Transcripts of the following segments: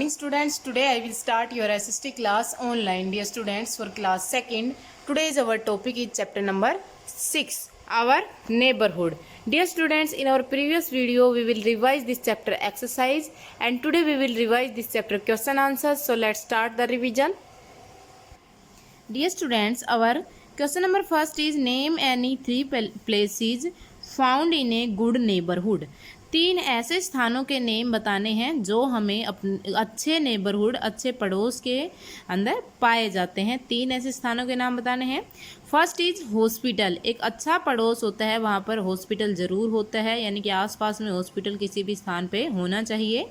morning students. Today I will start your SST class online. Dear students, for class 2nd, today's our topic is chapter number 6, our neighborhood. Dear students, in our previous video we will revise this chapter exercise and today we will revise this chapter question answers. So let's start the revision. Dear students, our question number first is name any 3 places found in a good neighborhood. 3 ऐसे स्थानों के name बताने हैं जो हमें अपने अच्छे neighbourhood, अच्छे पड़ोस के अंदर पाए जाते हैं। 3 ऐसे स्थानों के नाम बताने हैं। First is hospital. एक अच्छा पड़ोस होता है वहाँ पर हॉस्पिटल ज़रूर होता है, यानी कि आसपास में हॉस्पिटल किसी भी स्थान पे होना चाहिए।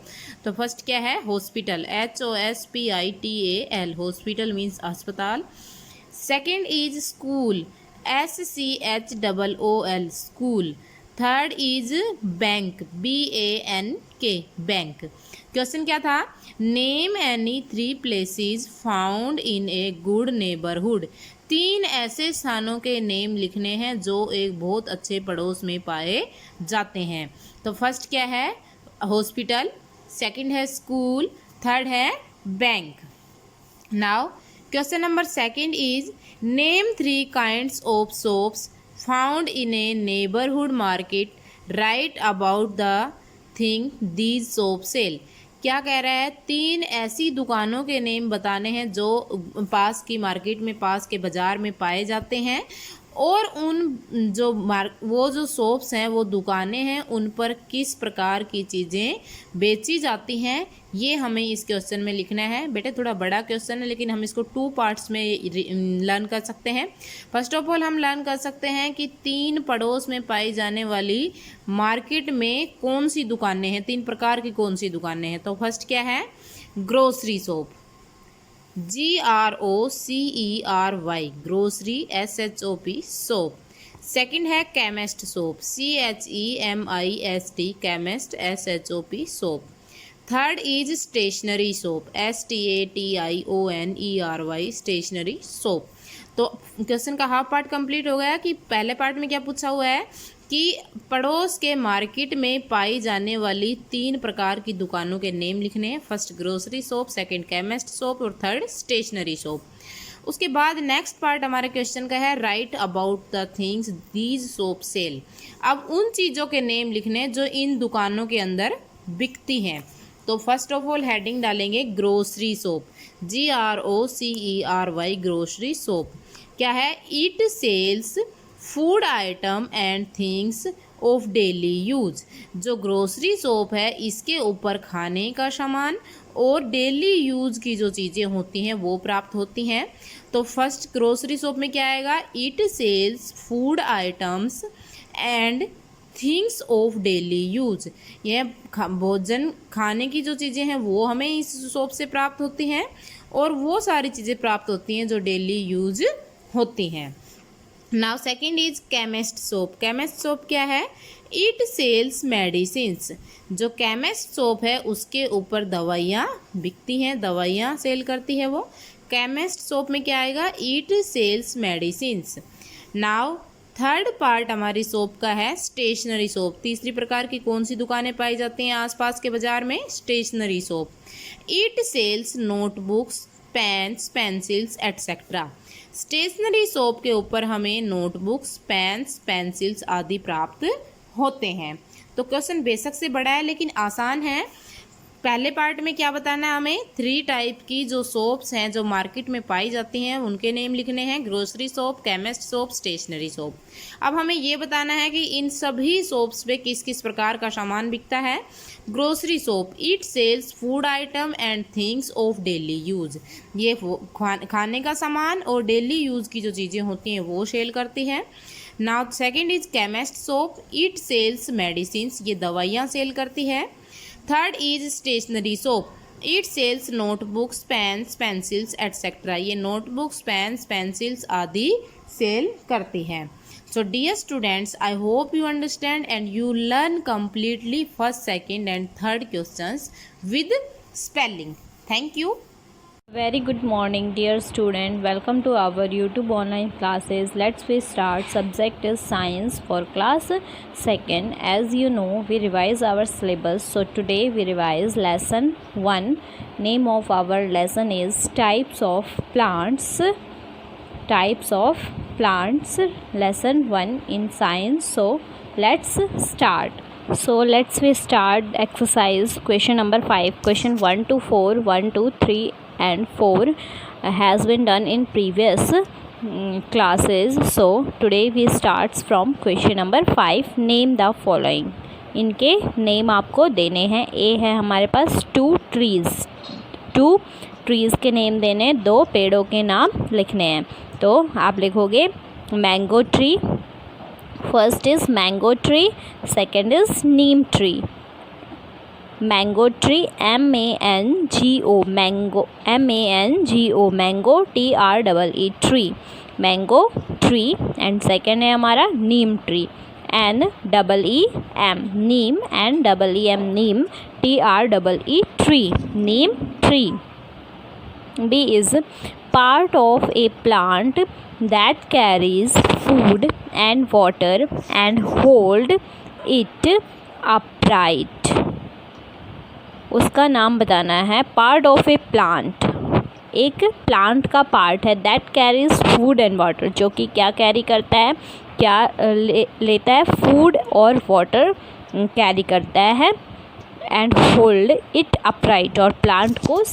तो फर्स्ट क्या है? हॉस्पिटल, HOSPITAL, हॉस्पिटल मीन्स अस्पताल। Second is school, SCHOOL, school. Third is bank, BANK, bank. Question क्या था? Name any 3 places found in a good neighbourhood. 3 ऐसे स्थानों के नेम लिखने हैं जो एक बहुत अच्छे पड़ोस में पाए जाते हैं। तो फर्स्ट क्या है? हॉस्पिटल, सेकंड है स्कूल, थर्ड है bank. Now question number second is name 3 kinds of soaps found in a neighbourhood market, right about the thing these soap sell. क्या कह रहा है? 3 ऐसी दुकानों के नेम बताने हैं जो पास की मार्केट में, पास के बाज़ार में पाए जाते हैं और उन जो शॉप्स हैं, वो दुकानें हैं, उन पर किस प्रकार की चीज़ें बेची जाती हैं, ये हमें इस क्वेश्चन में लिखना है। बेटे थोड़ा बड़ा क्वेश्चन है लेकिन हम इसको 2 पार्ट्स में लर्न कर सकते हैं। फर्स्ट ऑफ ऑल हम लर्न कर सकते हैं कि 3 पड़ोस में पाई जाने वाली मार्केट में कौन सी दुकानें हैं, 3 प्रकार की कौन सी दुकानें हैं। तो फर्स्ट क्या है? Grocery shop, GROCERY, grocery, SHOP, soap. Second है chemist shop, CHEMIST, chemist, SHOP, soap. Third is stationery shop, STATIONERY, stationery shop. तो क्वेश्चन का हाफ पार्ट कंप्लीट हो गया कि पहले पार्ट में क्या पूछा हुआ है कि पड़ोस के मार्केट में पाई जाने वाली 3 प्रकार की दुकानों के नेम लिखने हैं। First grocery shop, second chemist shop और थर्ड स्टेशनरी शॉप। उसके बाद नेक्स्ट पार्ट हमारे क्वेश्चन का है right about the things these shop sell. अब उन चीज़ों के नेम लिखने जो इन दुकानों के अंदर बिकती हैं। तो फर्स्ट ऑफ ऑल हेडिंग डालेंगे grocery shop, GROCERY, grocery shop. क्या है? It sells food item and things of daily use. जो ग्रोसरी शॉप है इसके ऊपर खाने का सामान और डेली यूज की जो चीज़ें होती हैं वो प्राप्त होती हैं। तो फर्स्ट ग्रोसरी शॉप में क्या आएगा? It sells food items and things of daily use. यह भोजन, खाने की जो चीज़ें हैं वो हमें इस शॉप से प्राप्त होती हैं और वो सारी चीज़ें प्राप्त होती हैं जो डेली यूज होती हैं। Now second is chemist shop. Chemist shop क्या है? It sells medicines. जो केमिस्ट शॉप है उसके ऊपर दवाइयाँ बिकती हैं, दवाइयाँ सेल करती है वो। केमिस्ट शॉप में क्या आएगा? It sells medicines. Now third part हमारी शॉप का है स्टेशनरी शॉप। तीसरी प्रकार की कौन सी दुकानें पाई जाती हैं आसपास के बाजार में? Stationery shop. It sells notebooks, pens, pencils etcetera. Stationery shop के ऊपर हमें नोटबुक्स, पेन्स, पेंसिल्स आदि प्राप्त होते हैं। तो क्वेश्चन बेशक से बड़ा है लेकिन आसान है। पहले पार्ट में क्या बताना है हमें? 3 टाइप की जो शॉप्स हैं जो मार्केट में पाई जाती हैं उनके नेम लिखने हैं, grocery shop, chemist shop, stationery shop. अब हमें ये बताना है कि इन सभी शॉप्स पे किस किस प्रकार का सामान बिकता है। Grocery shop, it sells food item and things of daily use. ये खाने का सामान और डेली यूज की जो चीज़ें होती हैं वो सेल करती है। Now second is chemist shop, it sells medicines, ये दवाइयाँ सेल करती है। Third is stationery shop, it sells notebooks, pens, pencils etcetera, ये नोटबुक्स, पेन्स, पेंसिल्स आदि सेल करती है। So dear students, I hope you understand and you learn completely first, second and third questions with spelling. Thank you. Very good morning dear student, welcome to our YouTube online classes. Let's we start. Subject is science for class 2nd. As you know, we revise our syllabus, so today we revise lesson 1. Name of our lesson is types of plants. Lesson 1 in science. So let's start. So let's we start exercise question number 5. Question 1 to 4, 1 2 3 and 4 has been done in previous classes. So today we starts from question number 5. Name the following. इनके name आपको देने हैं. ए है हमारे पास 2 trees के name देने, 2 पेड़ों के नाम लिखने हैं. तो आप लिखोगे mango tree. First is mango tree, second is neem tree. Mango tree MANGO mango, MANGO mango, TREE tree, mango tree. And second है हमारा neem tree, NEEM neem, NEEM neem, TREE tree, neem tree. B is part of a plant that carries food and water and hold it upright. उसका नाम बताना है. Part of A plant, एक plant का part है. That carries food and water, जो कि क्या कैरी करता है, क्या लेता है, फूड और वाटर कैरी करता है. एंड होल्ड इट अपराइट, और प्लांट को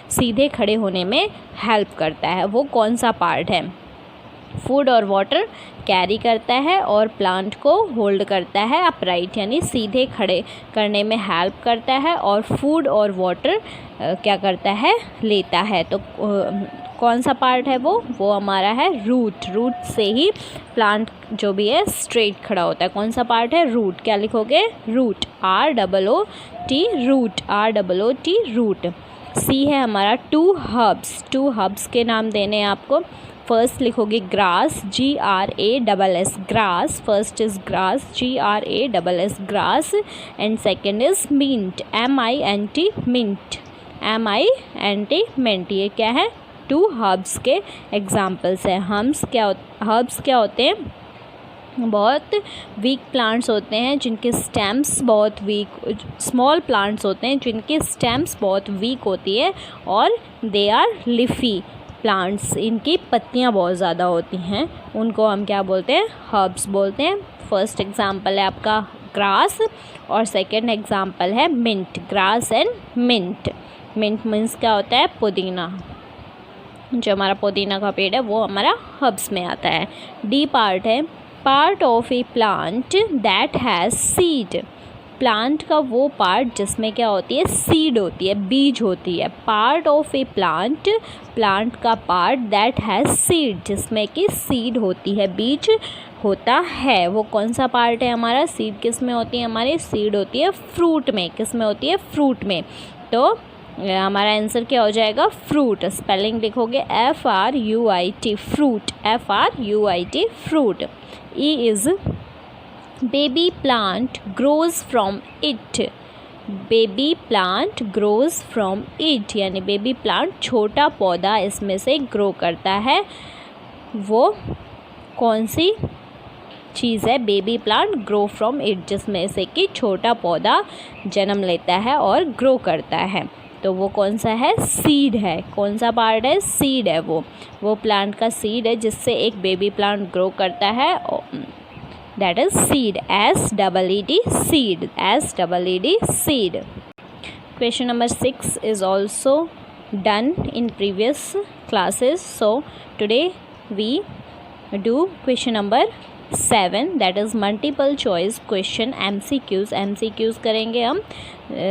सीधे खड़े होने में हेल्प करता है. वो कौन सा पार्ट है? फूड और वाटर कैरी करता है और प्लांट को होल्ड करता है अपराइट, यानी सीधे खड़े करने में हेल्प करता है, और फूड और वाटर क्या करता है, लेता है. तो कौन सा पार्ट है वो हमारा है रूट से ही प्लांट जो भी है स्ट्रेट खड़ा होता है. कौन सा पार्ट है? रूट. क्या लिखोगे? Root, ROOT, ROOT, root. C है हमारा 2 हर्ब्स के नाम देने हैं आपको. फर्स्ट लिखोगे grass, GRASS grass. First is grass, GRASS grass. And second is mint, MINT mint, MINT. ये क्या है? 2 हर्ब्स के एग्जाम्पल्स हैं. हर्ब्स क्या होते हैं? बहुत वीक प्लांट्स होते हैं जिनके स्टेम्स बहुत वीक, स्मॉल प्लांट्स होते हैं जिनके स्टेम्स बहुत वीक होती है, और दे आर लीफी प्लांट्स, इनकी पत्तियां बहुत ज़्यादा होती हैं. उनको हम क्या बोलते हैं? हर्ब्स बोलते हैं. फर्स्ट एग्जांपल है आपका ग्रास, और सेकंड एग्जांपल है mint. Grass and mint. Mint means क्या होता है? पुदीना. जो हमारा पुदीना का पेड़ है वो हमारा हर्ब्स में आता है. डी पार्ट है part of A plant that has seed. Plant का वो पार्ट जिसमें क्या होती है? सीड होती है, बीज होती है. Part of A plant, plant का पार्ट दैट हैज़ सीड, जिसमें कि सीड होती है, बीज होता है. वो कौन सा पार्ट है हमारा? सीड किस में होती है हमारी? सीड होती है फ्रूट में. किस में होती है? फ्रूट में. तो हमारा आंसर क्या हो जाएगा? फ्रूट. स्पेलिंग लिखोगे FRUIT fruit, FRUIT fruit. E is baby plant grows from it. Baby plant grows from it, यानी बेबी प्लांट छोटा पौधा इसमें से ग्रो करता है. वो कौन सी चीज़ है? Baby plant grow from it, जिसमें से कि छोटा पौधा जन्म लेता है और ग्रो करता है. तो वो कौन सा है? सीड है. कौन सा पार्ट है? सीड है. वो प्लांट का सीड है जिससे एक बेबी प्लांट ग्रो करता है. That is seed, SEED seed, SEED seed. Question number 6 is also done in previous classes. So today we do question number 7, that is multiple choice question, MCQs करेंगे हम.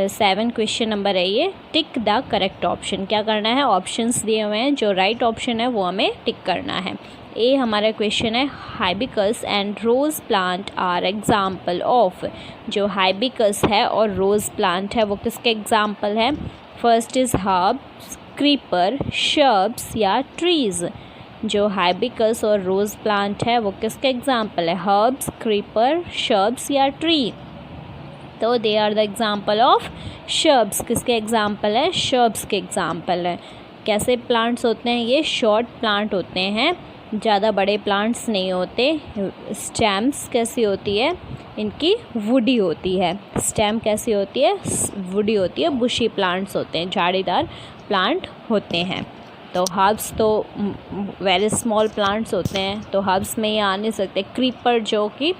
7 question number है ये. Tick the correct option. क्या करना है? Options दिए हुए हैं, जो राइट ऑप्शन है वो हमें टिक करना है. ए हमारा क्वेश्चन है hibiscus and rose plant are example of. जो हाइबिस्कस है और रोज़ प्लांट है वो किसके एग्जाम्पल है? First is herbs, creeper, shrubs या ट्रीज़. जो हाइबिस्कस और रोज़ प्लांट है वो किसके एग्जाम्पल है? हर्ब्स, क्रीपर, शर्ब्स या ट्री. तो they are the example of shrubs. किसके एग्जाम्पल है? शर्ब्स के एग्जाम्पल है। कैसे प्लांट्स होते हैं? ये शॉर्ट प्लांट होते हैं, ज़्यादा बड़े प्लांट्स नहीं होते। स्टेम्स कैसी होती है इनकी? वुडी होती है। स्टेम कैसी होती है? वुडी होती है। बुशी प्लांट्स होते हैं, झाड़ीदार प्लांट होते हैं। तो हर्ब्स तो वेरी स्मॉल प्लांट्स होते हैं, तो हर्ब्स में ये आ नहीं सकते। क्रीपर जो कि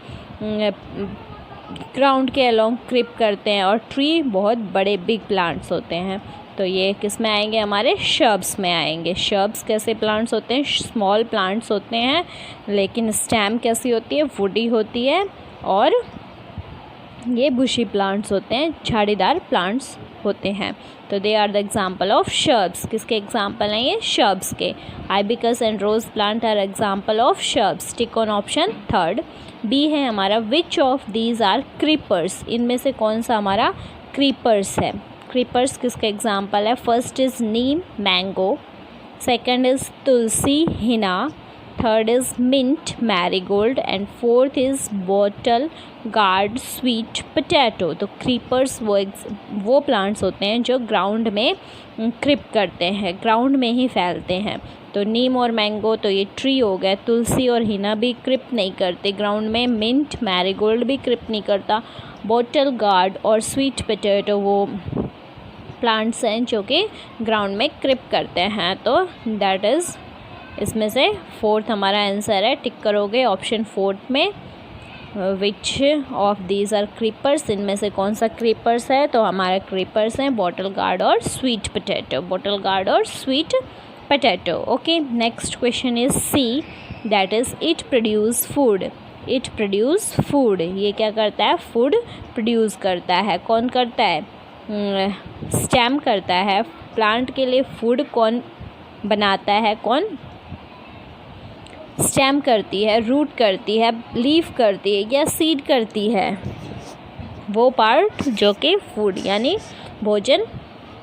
ग्राउंड के अलोंग क्रीप करते हैं, और ट्री बहुत बड़े बिग प्लांट्स होते हैं। तो ये किस में आएंगे? हमारे शर्ब्स में आएंगे। शर्ब्स कैसे प्लांट्स होते हैं? स्मॉल प्लांट्स होते हैं, लेकिन स्टेम कैसी होती है? वुडी होती है। और ये बुशी प्लांट्स होते हैं, झाड़ीदार प्लांट्स होते हैं। तो they are the example of shrubs. किसके एग्जाम्पल हैं ये? शर्ब्स के। Hibiscus and rose plant are example of shrubs. Tick on option third. B है हमारा which of these are creepers. इनमें से कौन सा हमारा क्रीपर्स है? क्रीपर्स किसका एग्जाम्पल है? First is neem, mango. Second is tulsi, hina. Third is mint, marigold. And fourth is bottle gourd, sweet potato. तो क्रीपर्स वो प्लांट्स होते हैं जो ग्राउंड में क्रिप करते हैं, ग्राउंड में ही फैलते हैं। तो नीम और मैंगो तो ये ट्री हो गए। तुलसी और हिना भी क्रिप नहीं करते ग्राउंड में। मिंट, मैरीगोल्ड भी क्रिप नहीं करता। बॉटल गार्ड और स्वीट पोटैटो वो प्लांट्स हैं जो कि ग्राउंड में क्रिप करते हैं। तो दैट इज़ इसमें से फोर्थ हमारा आंसर है। टिक करोगे ऑप्शन फोर्थ में। Which of these are creepers. इनमें से कौन सा क्रीपर्स है? तो हमारे क्रीपर्स हैं बॉटल गार्ड और स्वीट पोटैटो। बॉटल गार्ड और sweet potato. Okay, next question is C, that is it produce food. It produce food. ये क्या करता है? फूड प्रोड्यूस करता है। कौन करता है? स्टेम करता है। प्लांट के लिए फूड कौन बनाता है? कौन? स्टेम करती है, रूट करती है, लीफ करती है, या सीड करती है? वो पार्ट जो कि फूड यानी भोजन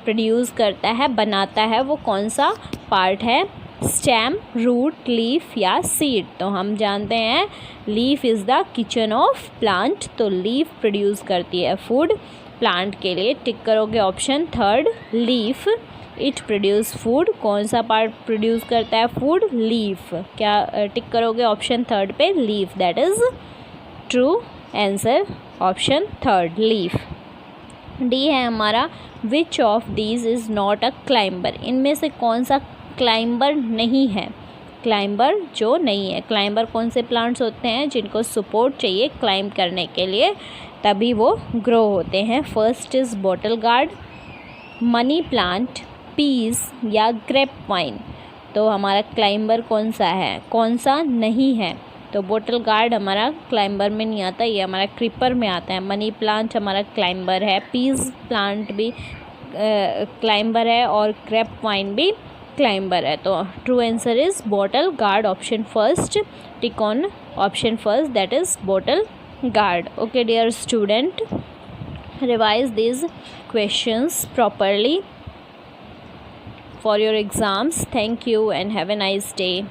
प्रोड्यूस करता है, बनाता है, वो कौन सा पार्ट है? स्टेम, रूट, लीफ या सीड। तो हम जानते हैं leaf is the kitchen of plant. तो लीफ प्रोड्यूस करती है फूड प्लांट के लिए। टिक करोगे option third, leaf. It produce food. कौन सा पार्ट प्रोड्यूस करता है फूड? लीफ। क्या टिक करोगे ऑप्शन थर्ड पे? Leaf. That is true answer, option third, leaf. D है हमारा which of these is not a climber. इनमें से कौन सा क्लाइंबर नहीं है? क्लाइंबर जो नहीं है। क्लाइंबर कौन से प्लांट्स होते हैं जिनको सपोर्ट चाहिए क्लाइंब करने के लिए, तभी वो ग्रो होते हैं? First is bottle gourd, money plant, peas या ग्रेप वाइन। तो हमारा क्लाइंबर कौन सा है? कौन सा नहीं है? तो बॉटल गार्ड हमारा क्लाइंबर में नहीं आता, ये हमारा क्रीपर में आता है। मनी प्लांट हमारा क्लाइंबर है। पीस प्लांट भी क्लाइंबर है, और ग्रेप वाइन भी क्लाइंबर है। तो true answer is bottle gourd, option first. Tick on option first, that is bottle gourd. Okay dear student, revise these questions properly for your exams. Thank you and have a nice day.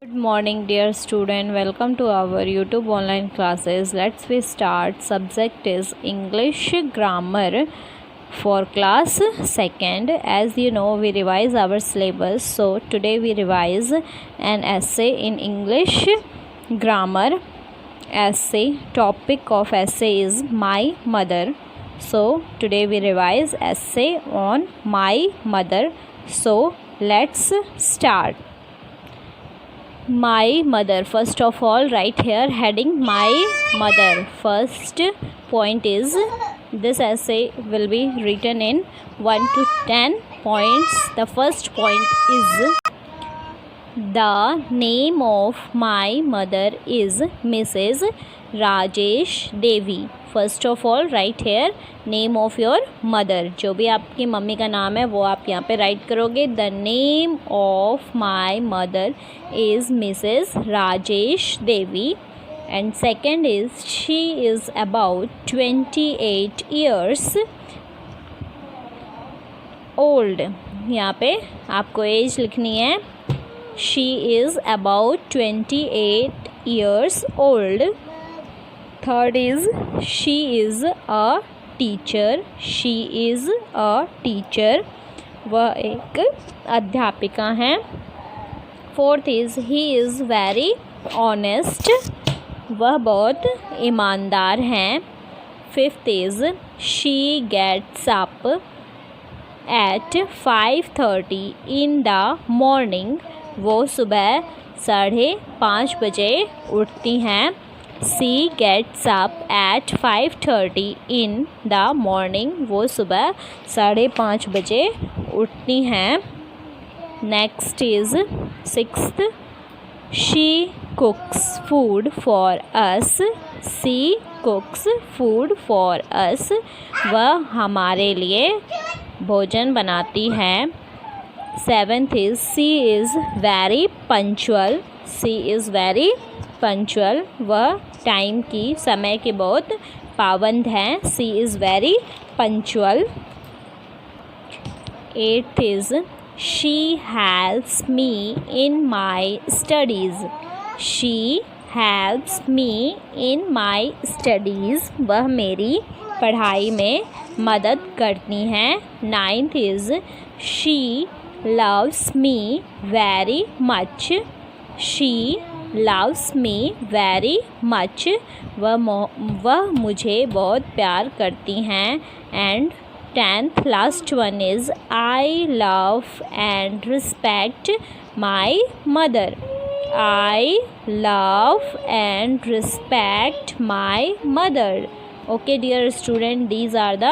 Good morning dear student, welcome to our YouTube online classes. Let's we start. Subject is English grammar for class 2nd. As you know, we revise our syllabus, so today we revise an essay in English grammar. Essay topic of essay is my mother. So today we revise essay on my mother. So let's start. My mother. First of all, write here heading my mother. First point is, this essay will be written in 1 to 10 points. The first point is, the name of my mother is Mrs. Rajesh Devi. First of all write here name of your mother. जो भी आपकी mummy का नाम है वो आप यहाँ पे राइट करोगे। The name of my mother is Mrs Rajesh Devi. And second is she is about 28 years old. यहाँ पे आपको एज लिखनी है। She is about 28 years old. Third is she is a teacher, she is a teacher, वह एक अध्यापिका हैं। Fourth is he is very honest, वह बहुत ईमानदार हैं। Fifth is she gets up at 5:30 in the morning, वो सुबह 5:30 बजे उठती हैं। She gets up at 5:30 in the morning, वो सुबह 5:30 बजे उठती हैं। Next is sixth she cooks food for us, she cooks food for us, वह हमारे लिए भोजन बनाती हैं। Seventh is she is very punctual, she is very punctual, वह टाइम की, समय के बहुत पाबंद हैं। She is very punctual. Eighth is she helps me in my studies, she helps me in my studies, वह मेरी पढ़ाई में मदद करती हैं। Ninth is she loves me very much, she loves me very much, वह मुझे बहुत प्यार करती हैं। And tenth last one is I love and respect my mother, I love and respect my mother. Okay dear student, these are the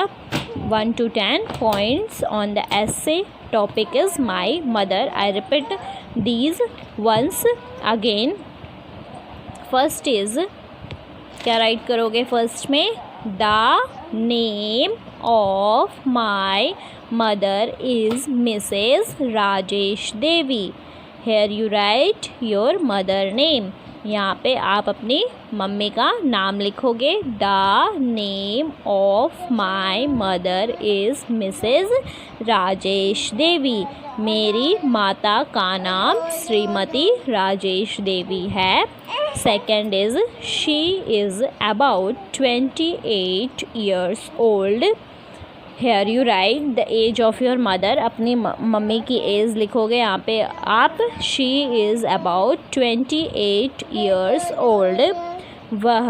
1 to 10 points on the essay. Topic is my mother. I repeat these once again. First is, क्या right करोगे first में? The name of my mother is Mrs. Rajesh Devi. Here you write your mother name. यहाँ पे आप अपनी mummy का नाम लिखोगे। The name of my mother is Mrs Rajesh Devi, मेरी माता का नाम श्रीमती राजेश देवी है। Second is she is about 28 years old। Here you write the age of your mother, अपनी मम्मी की एज लिखोगे यहाँ पे आप। She is about 28 years old, वह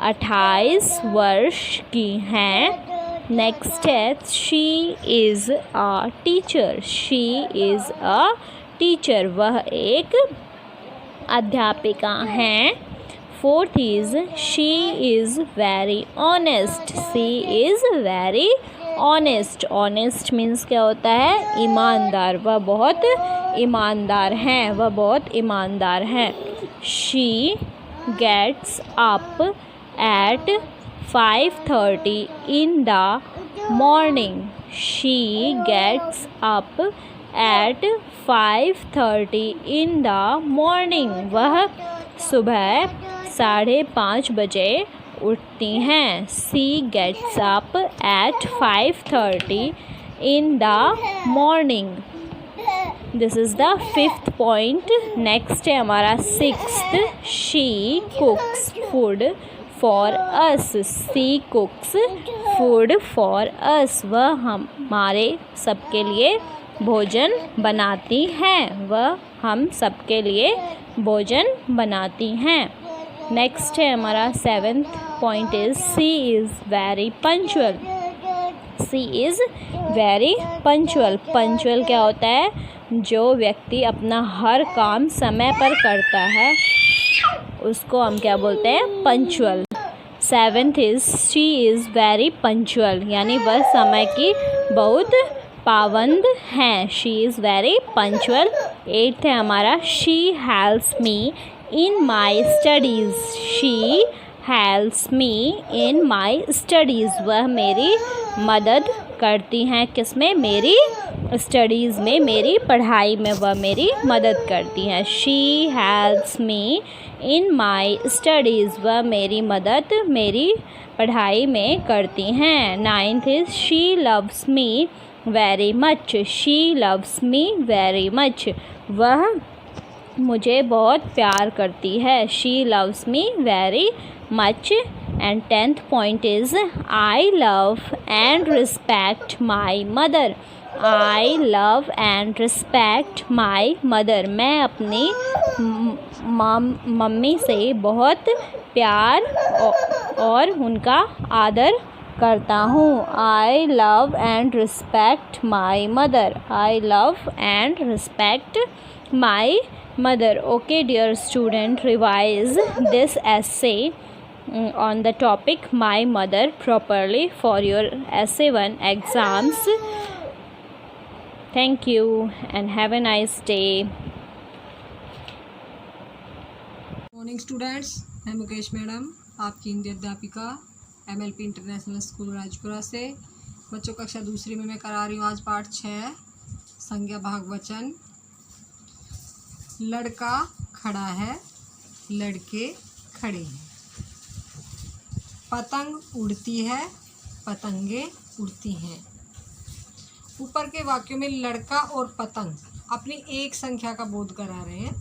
28 वर्ष की हैं। नेक्स्ट है she is a teacher, she is a teacher, वह एक अध्यापिका हैं। Fourth is she is very honest, she is very honest, honest means क्या होता है? ईमानदार, वह बहुत ईमानदार हैं, वह बहुत ईमानदार हैं। She gets up at 5:30 in the morning, she gets up at 5:30 in the morning, वह सुबह 5:30 बजे उठती हैं। She gets up at 5:30 in the morning. This is the fifth point. Next है हमारा sixth, she cooks food for us, she cooks food for us, वह हमारे सबके लिए भोजन बनाती हैं, वह हम सबके लिए भोजन बनाती हैं। नेक्स्ट है हमारा seventh point is she is very punctual, she is very punctual. Punctual क्या होता है? जो व्यक्ति अपना हर काम समय पर करता है उसको हम क्या बोलते हैं? Punctual. Seventh is she is very punctual, यानी वह समय की बहुत पाबंद हैं, she is very punctual. Eighth है हमारा she helps me in my studies, she helps me in my studies, वह मेरी मदद करती हैं किसमें? मेरी स्टडीज़ में, मेरी पढ़ाई में वह मेरी मदद करती हैं। She helps me in my studies, वह मेरी मदद मेरी पढ़ाई में करती हैं। Ninth is she loves me very much, she loves me very much, वह मुझे बहुत प्यार करती है। She loves me very much, And 10th point is I love and respect my mother. I love and respect my mother. मैं अपनी mummy से बहुत प्यार और उनका आदर करता हूँ. I love and respect my mother. I love and respect my mother. Okay, dear student, revise this essay on the topic my mother properly for your essay 1 exams. Thank you and have a nice day. Morning students, मैं Mukesh madam, आपकी हिंदी अध्यापिका MLP international school Rajpura से। बच्चों कक्षा दूसरी में मैं करा रही हूँ आज पाठ 6 संज्ञा भागवचन। लड़का खड़ा है, लड़के खड़े हैं। पतंग उड़ती है, पतंगे उड़ती हैं। ऊपर के वाक्यों में लड़का और पतंग अपनी एक संख्या का बोध करा रहे हैं।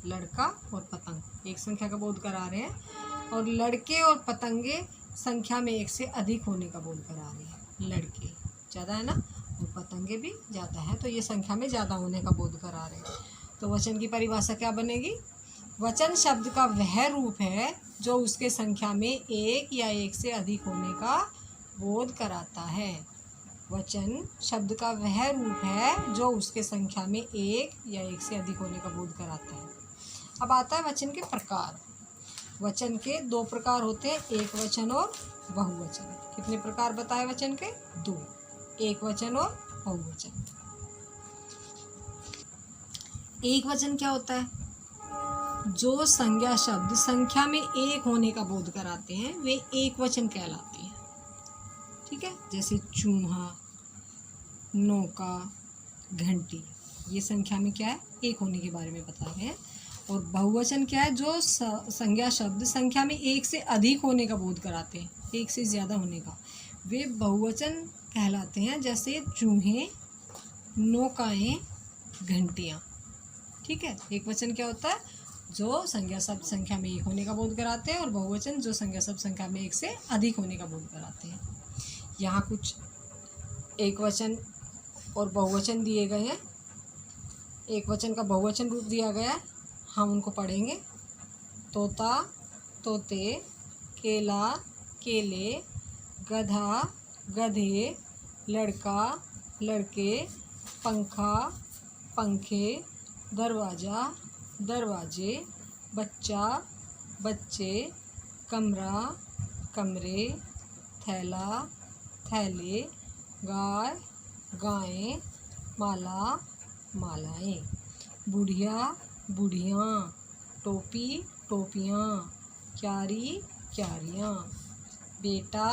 लड़का और पतंग एक संख्या का बोध करा रहे हैं और लड़के और पतंगे संख्या में एक से अधिक होने का बोध करा रहे हैं। लड़के ज़्यादा है ना और पतंगे भी ज़्यादा है, तो ये संख्या में ज़्यादा होने का बोध करा रहे हैं। तो वचन की परिभाषा क्या बनेगी? वचन शब्द का वह रूप है जो उसके संख्या में एक या एक से अधिक होने का बोध कराता है। वचन शब्द का वह रूप है जो उसके संख्या में एक या एक से अधिक होने का बोध कराता है। अब आता है वचन के प्रकार। वचन के 2 प्रकार होते हैं, एक वचन और बहुवचन। कितने प्रकार बताए वचन के? 2, एक वचन और बहुवचन। एक वचन क्या होता है? जो संज्ञा शब्द संख्या में एक होने का बोध कराते हैं वे एक वचन कहलाते हैं। ठीक है, जैसे चूहा, नौका, घंटी, ये संख्या में क्या है? एक होने के बारे में बता रहे हैं। और बहुवचन क्या है? जो संज्ञा शब्द संख्या में एक से अधिक होने का बोध कराते हैं, एक से ज़्यादा होने का, वे बहुवचन कहलाते हैं। जैसे चूहे, नौकाएं, घंटियाँ। ठीक है, एक वचन क्या होता है? जो संज्ञा शब्द संख्या में एक होने का बोध कराते हैं, और बहुवचन जो संज्ञा शब्द संख्या में एक से अधिक होने का बोध कराते हैं। यहाँ कुछ एक वचन और बहुवचन दिए गए हैं। एक वचन का बहुवचन रूप दिया गया है, हम उनको पढ़ेंगे। तोता, तोते, केला, केले, गधा, गधे, लड़का, लड़के, पंखा, पंखे, दरवाज़ा, दरवाजे, बच्चा, बच्चे, कमरा, कमरे, थैला, थैले, गाय, गायें, माला, मालाएं, बुढ़िया, बुढ़ियाँ, टोपी, टोपियाँ, क्यारी, क्यारियाँ, बेटा,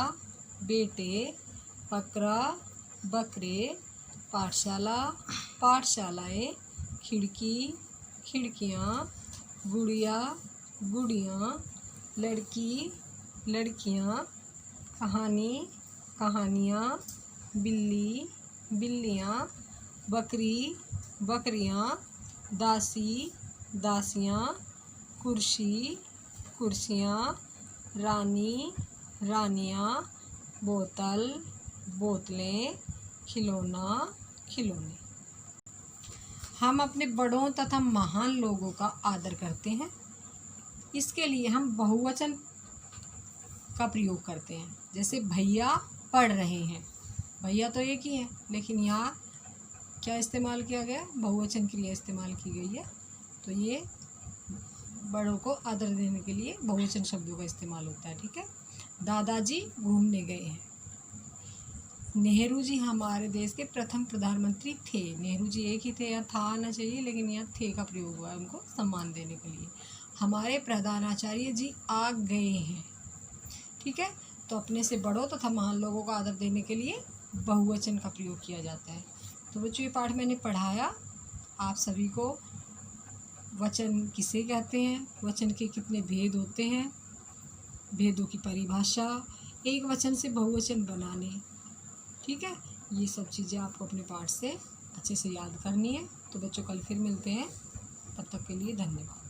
बेटे, बकरा, बकरे, पाठशाला, पाठशालाएँ, खिड़की, खिड़कियाँ, गुड़िया, गुड़ियाँ, लड़की, लड़कियाँ, कहानी, कहानियाँ, बिल्ली, बिल्लियाँ, बकरी, बकरियाँ, दासी, दासियाँ, कुर्सी, कुर्सियाँ, रानी, रानियाँ, बोतल, बोतलें, खिलौना, खिलौने। हम अपने बड़ों तथा महान लोगों का आदर करते हैं। इसके लिए हम बहुवचन का प्रयोग करते हैं। जैसे भैया पढ़ रहे हैं, भैया तो एक ही है, लेकिन यहाँ क्या इस्तेमाल किया गया? बहुवचन क्रिया इस्तेमाल की गई है। तो ये बड़ों को आदर देने के लिए बहुवचन शब्दों का इस्तेमाल होता है। ठीक है। दादाजी घूमने गए हैं। नेहरू जी हमारे देश के प्रथम प्रधानमंत्री थे। नेहरू जी एक ही थे, यहाँ था आना चाहिए, लेकिन यहाँ थे का प्रयोग हुआ है उनको सम्मान देने के लिए। हमारे प्रधानाचार्य जी आ गए हैं। ठीक है, तो अपने से बड़ों तथा महान लोगों का आदर देने के लिए बहुवचन का प्रयोग किया जाता है। तो बच्चों, ये पाठ मैंने पढ़ाया आप सभी को। वचन किसे कहते हैं, वचन के कितने भेद होते हैं, भेदों की परिभाषा, एक वचन से बहुवचन बनाने। ठीक है, ये सब चीज़ें आपको अपने पाठ से अच्छे से याद करनी है। तो बच्चों, कल फिर मिलते हैं, तब तक के लिए धन्यवाद।